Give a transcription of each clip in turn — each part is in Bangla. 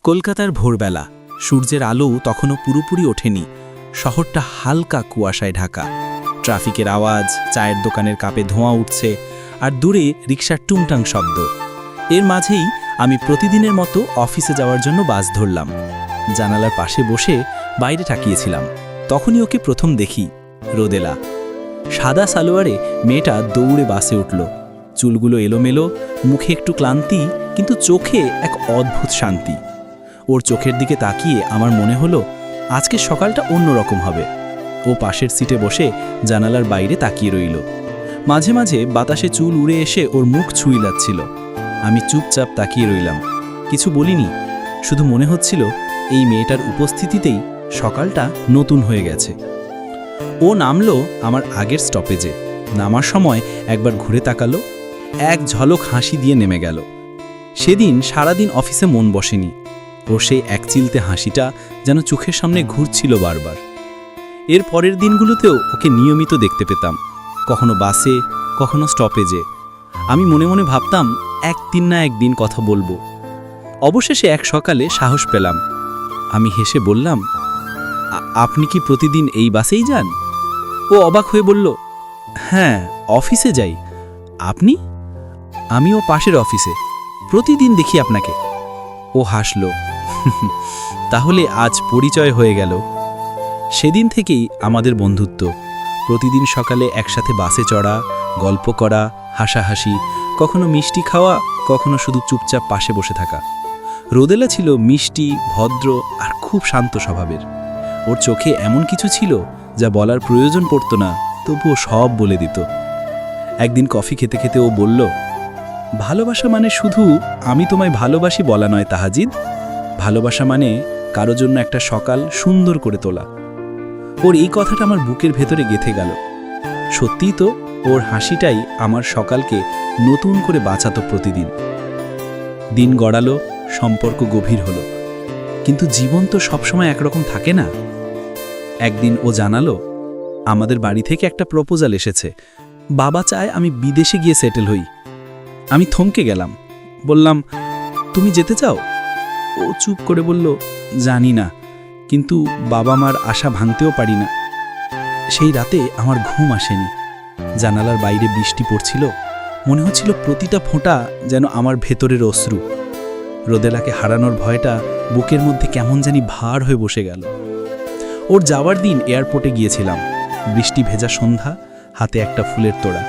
কলকাতার ভোরবেলা, সূর্যের আলো তখনও পুরোপুরি ওঠেনি। শহরটা হালকা কুয়াশায় ঢাকা। ট্রাফিকের আওয়াজ, চায়ের দোকানের কাপে ধোঁয়া উঠছে, আর দূরে রিকশার টুংটাং শব্দ। এর মাঝেই আমি প্রতিদিনের মতো অফিসে যাওয়ার জন্য বাস ধরলাম। জানালার পাশে বসে বাইরে তাকিয়েছিলাম। তখনই ওকে প্রথম দেখি, রোদেলা। সাদা সালোয়ারে মেয়েটা দৌড়ে বাসে উঠল। চুলগুলো এলোমেলো, মুখে একটু ক্লান্তি, কিন্তু চোখে এক অদ্ভুত শান্তি। ওর চোখের দিকে তাকিয়ে আমার মনে হলো আজকে সকালটা অন্যরকম হবে। ও পাশের সিটে বসে জানালার বাইরে তাকিয়ে রইল। মাঝে মাঝে বাতাসে চুল উড়ে এসে ওর মুখ ছুঁয়ে যাচ্ছিল। আমি চুপচাপ তাকিয়ে রইলাম, কিছু বলিনি। শুধু মনে হচ্ছিল এই মেয়েটার উপস্থিতিতেই সকালটা নতুন হয়ে গেছে। ও নামলো আমার আগের স্টপেজে। নামার সময় একবার ঘুরে তাকালো, এক ঝলক হাসি দিয়ে নেমে গেল। সেদিন সারাদিন অফিসে মন বসেনি। ওর সেই একচিলতে হাসিটা যেন চোখের সামনে ঘুরছিল বারবার। এর পরের দিনগুলোতেও ওকে নিয়মিত দেখতে পেতাম, কখনো বাসে, কখনো স্টপেজে। আমি মনে মনে ভাবতাম একদিন না একদিন কথা বলবো। অবশেষে এক সকালে সাহস পেলাম। আমি হেসে বললাম, আপনি কি প্রতিদিন এই বাসেই যান? ও অবাক হয়ে বলল, হ্যাঁ, অফিসে যাই। আপনি? আমিও পাশের অফিসে, প্রতিদিন দেখি আপনাকে। ও হাসল। তাহলে আজ পরিচয় হয়ে গেল। সেদিন থেকেই আমাদের বন্ধুত্ব। প্রতিদিন সকালে একসাথে বাসে চড়া, গল্প করা, হাসাহাসি, কখনো মিষ্টি খাওয়া, কখনো শুধু চুপচাপ পাশে বসে থাকা। রোদেলা ছিল মিষ্টি, ভদ্র আর খুব শান্ত স্বভাবের। ওর চোখে এমন কিছু ছিল যা বলার প্রয়োজন পড়ত না, তবুও সব বলে দিত। একদিন কফি খেতে খেতে ও বলল, ভালোবাসা মানে শুধু আমি তোমায় ভালোবাসি বলা নয় তাহাজিদ। ভালোবাসা মানে কারো জন্য একটা সকাল সুন্দর করে তোলা। ওর এই কথাটা আমার বুকের ভেতরে গেঁথে গেল। সত্যিই তো, ওর হাসিটাই আমার সকালকে নতুন করে বাঁচাতো প্রতিদিন। দিন গড়ালো, সম্পর্ক গভীর হলো, কিন্তু জীবন তো সবসময় একরকম থাকে না। একদিন ও জানালো, আমাদের বাড়ি থেকে একটা প্রপোজাল এসেছে। বাবা চায় আমি বিদেশে গিয়ে সেটেল হই। আমি থমকে গেলাম, বললাম, তুমি যেতে চাও? ও চুপ করে বলল, জানি না, কিন্তু বাবা মার আশা ভাঙতেও পারি না। সেই রাতে আমার ঘুম আসেনি। জানালার বাইরে বৃষ্টি পড়ছিল। মনে হচ্ছিল প্রতিটা ফোঁটা যেন আমার ভেতরের অশ্রু। রোদেলাকে হারানোর ভয়টা বুকের মধ্যে কেমন জানি ভার হয়ে বসে গেল। ওর যাওয়ার দিন এয়ারপোর্টে গিয়েছিলাম। বৃষ্টি ভেজা সন্ধ্যা, হাতে একটা ফুলের তোড়া।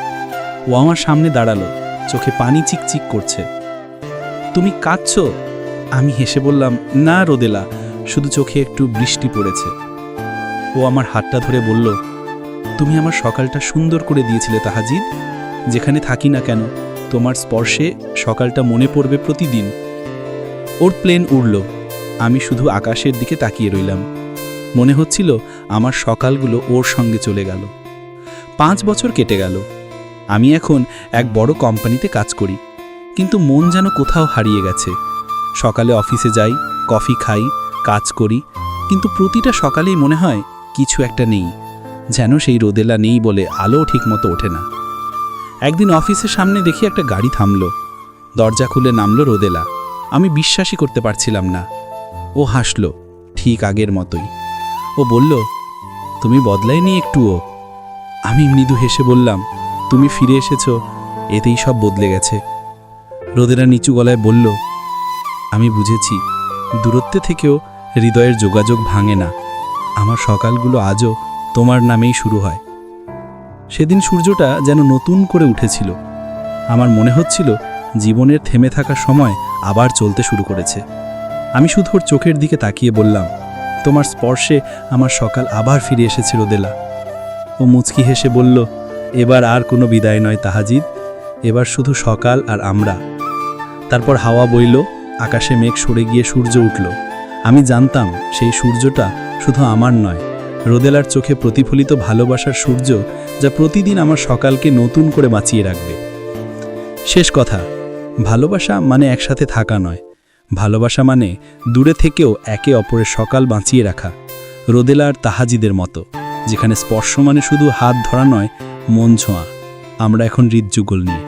ও আমার সামনে দাঁড়ালো, চোখে পানি চিকচিক করছে। তুমি কাঁদছো? আমি হেসে বললাম, না রোদেলা, শুধু চোখে একটু বৃষ্টি পড়েছে। ও আমার হাতটা ধরে বলল, তুমি আমার সকালটা সুন্দর করে দিয়েছিলে তাহাজিদ। যেখানে থাকি না কেন, তোমার স্পর্শে সকালটা মনে পড়বে প্রতিদিন। ওর প্লেন উড়ল। আমি শুধু আকাশের দিকে তাকিয়ে রইলাম। মনে হচ্ছিল আমার সকালগুলো ওর সঙ্গে চলে গেল। 5 বছর কেটে গেল। আমি এখন এক বড় কোম্পানিতে কাজ করি, কিন্তু মন যেন কোথাও হারিয়ে গেছে। সকালে অফিসে যাই, কফি খাই, কাজ করি, কিন্তু প্রতিটা সকালেই মনে হয় কিছু একটা নেই। যেন সেই রোদেলা নেই বলে আলো ঠিকমতো ওঠে না। একদিন অফিসের সামনে দেখি একটা গাড়ি থামল। দরজা খুলে নামলো রোদেলা। আমি বিশ্বাসই করতে পারছিলাম না। ও হাসল, ঠিক আগের মতোই। ও বলল, তুমি বদলাইনি একটুও। আমি মৃদু হেসে বললাম, তুমি ফিরে এসেছো, এতেই সব বদলে গেছে। রোদেলা নিচু গলায় বলল, আমি বুঝেছি, দূরত্বে থেকেও হৃদয়ের যোগাযোগ ভাঙে না। আমার সকালগুলো আজও তোমার নামেই শুরু হয়। সেদিন সূর্যটা যেন নতুন করে উঠেছিল। আমার মনে হচ্ছিল জীবনের থেমে থাকা সময় আবার চলতে শুরু করেছে। আমি শুধু ওর চোখের দিকে তাকিয়ে বললাম, তোমার স্পর্শে আমার সকাল আবার ফিরে এসেছে রোদেলা। ও মুচকি হেসে বলল, এবার আর কোনো বিদায় নয় তাহাজিদ, এবার শুধু সকাল আর আমরা। তারপর হাওয়া বইল, আকাশে মেঘ সরে গিয়ে সূর্য উঠল। আমি জানতাম সেই সূর্যটা শুধু আমার নয়, রোদেলার চোখে প্রতিফলিত ভালোবাসার সূর্য, যা প্রতিদিন আমার সকালকে নতুন করে বাঁচিয়ে রাখবে। শেষ কথা, ভালোবাসা মানে একসাথে থাকা নয়, ভালোবাসা মানে দূরে থেকেও একে অপরের সকাল বাঁচিয়ে রাখা। রোদেলা আর তাহাজিদের মতো, যেখানে স্পর্শ মানে শুধু হাত ধরা নয়, মন ছোঁয়া। আমরা এখন হৃদযুগল নিয়ে।